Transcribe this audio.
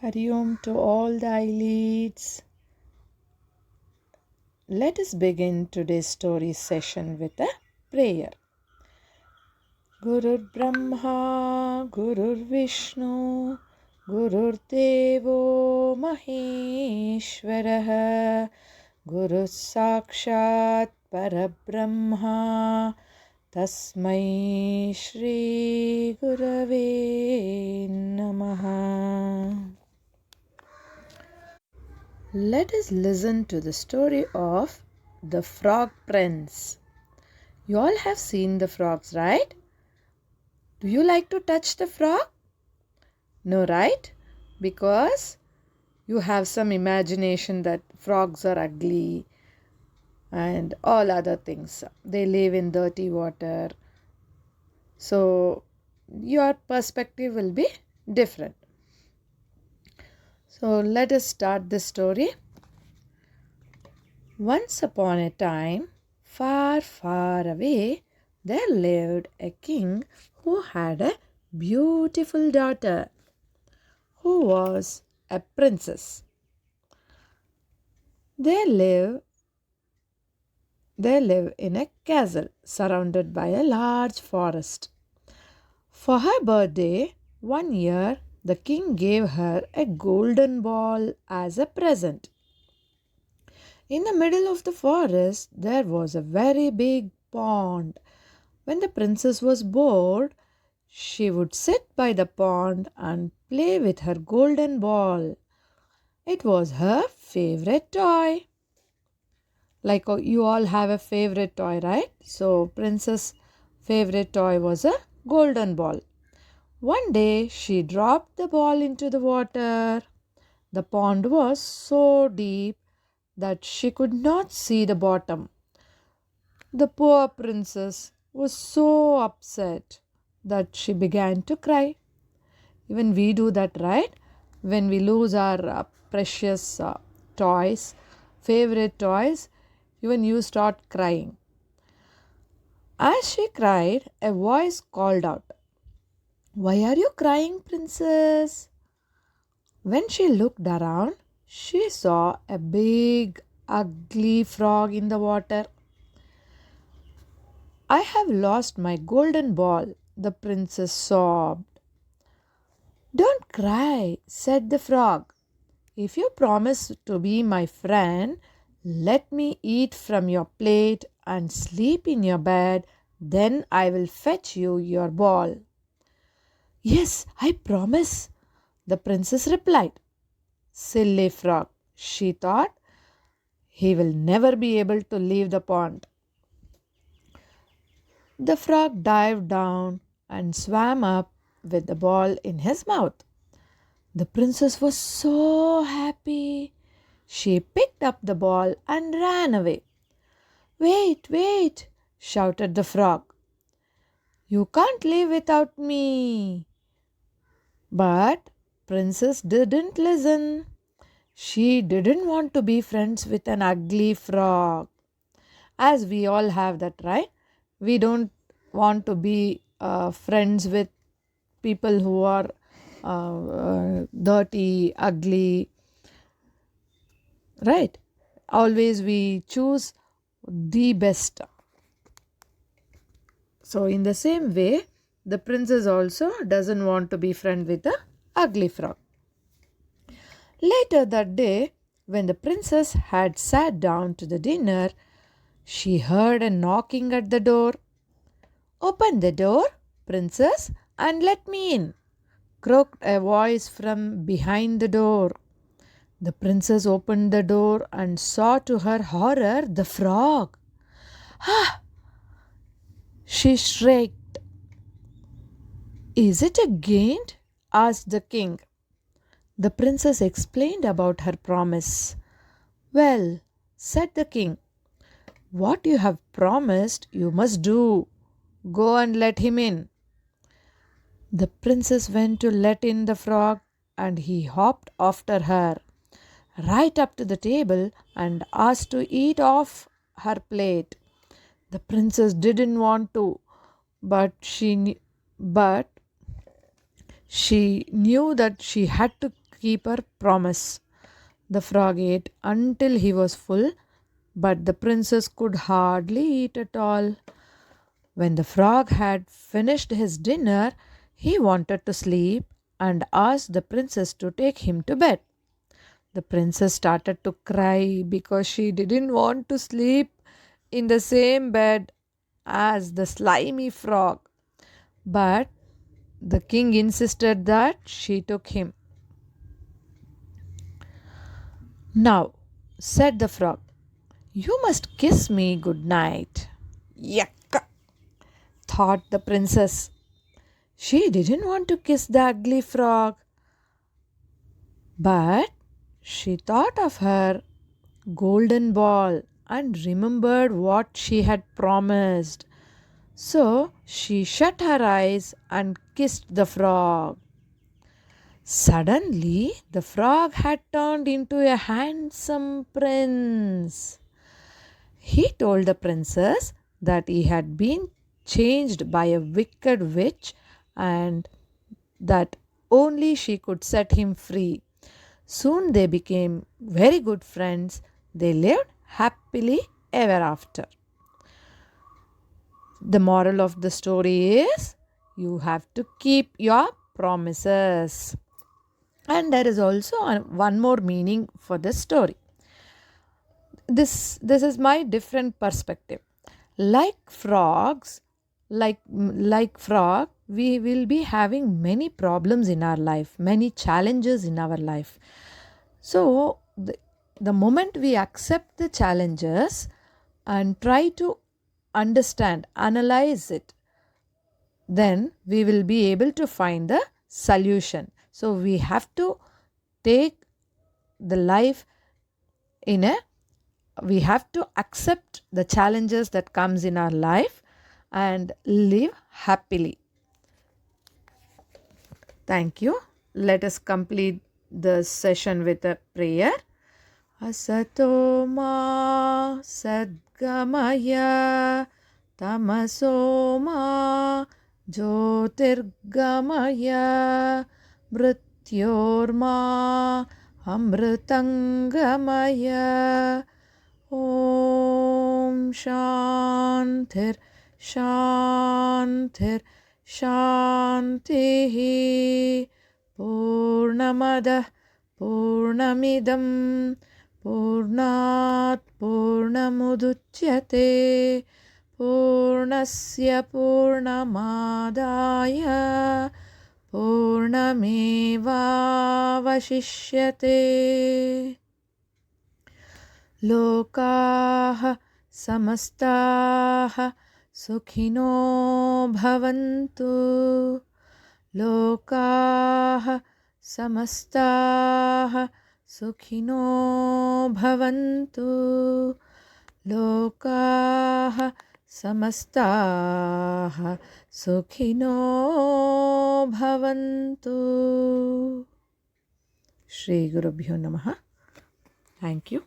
Hari Om to all the iLeads. Let us begin today's story session with a prayer. Gurur Brahma, Gurur Vishnu, Gurur Devo Maheshwaraha, Guru Sakshat Parabrahma, Tasmai Shri Gurave Namaha. Let us listen to the story of the Frog Prince. You all have seen the frogs, right? Do you like to touch the frog? No, right? Because you have some imagination that frogs are ugly and all other things. They live in dirty water. So your perspective will be different. So let us start the story. Once upon a time, far, far away, there lived a king who had a beautiful daughter who was a princess. They live in a castle surrounded by a large forest. For her birthday, one year, the king gave her a golden ball as a present. In the middle of the forest, there was a very big pond. When the princess was bored, she would sit by the pond and play with her golden ball. It was her favorite toy. Like you all have a favorite toy, right? So, princess' favorite toy was a golden ball. One day, she dropped the ball into the water. The pond was so deep that she could not see the bottom. The poor princess was so upset that she began to cry. Even we do that, right? When we lose our precious toys, favorite toys, even you start crying. As she cried, a voice called out, "Why are you crying, princess?" When she looked around, she saw a big, ugly frog in the water. "I have lost my golden ball," the princess sobbed. "Don't cry," said the frog. "If you promise to be my friend, let me eat from your plate and sleep in your bed, then I will fetch you your ball." "Yes, I promise," the princess replied. Silly frog, she thought, he will never be able to leave the pond. The frog dived down and swam up with the ball in his mouth. The princess was so happy. She picked up the ball and ran away. "Wait, wait," shouted the frog. "You can't live without me." But princess didn't listen. She didn't want to be friends with an ugly frog. As we all have that, right? We don't want to be friends with people who are dirty, ugly, right? Always we choose the best. So, in the same way, the princess also doesn't want to be friend with the ugly frog. Later that day, when the princess had sat down to the dinner, she heard a knocking at the door. "Open the door, princess, and let me in," croaked a voice from behind the door. The princess opened the door and saw to her horror the frog. "Ah!" she shrieked. "Is it a gaint?" asked the king. The princess explained about her promise. "Well," said the king, "what you have promised you must do. Go and let him in." The princess went to let in the frog, and he hopped after her, right up to the table, and asked to eat off her plate. The princess didn't want to, but She knew that she had to keep her promise. The frog ate until he was full, but the princess could hardly eat at all. When the frog had finished his dinner, he wanted to sleep and asked the princess to take him to bed. The princess started to cry because she didn't want to sleep in the same bed as the slimy frog. But the king insisted that she took him. "Now," said the frog, "you must kiss me good night." Yuck, thought the princess. She didn't want to kiss the ugly frog, but she thought of her golden ball and remembered what she had promised. So she shut her eyes and kissed the frog. Suddenly, the frog had turned into a handsome prince. He told the princess that he had been changed by a wicked witch and that only she could set him free. Soon they became very good friends. They lived happily ever after. The moral of the story is you have to keep your promises. And there is also one more meaning for this story. This is my different perspective. Like frogs, like frog, we will be having many problems in our life, many challenges in our life. So the moment we accept the challenges and try to understand, analyze it, then we will be able to find the solution. So we have to take the life in a we have to accept the challenges that comes in our life and live happily. Thank you. Let us complete the session with a prayer. Asato ma sadgamaya tamaso ma jyotirgamaya mrityorma amritangamaya. Om Shantir Shantir Shantihi. Purnamada Purnamidam Purnat Purnamuduchyate Purnasya Purnamadaya Purnamevavashishyate. Lokaha samastaha sukhino bhavantu. Lokaha samastaha sukhino bhavantu. Lokaha samastaha sukhino bhavantu. Shri Gurubhyo Namaha. Thank you.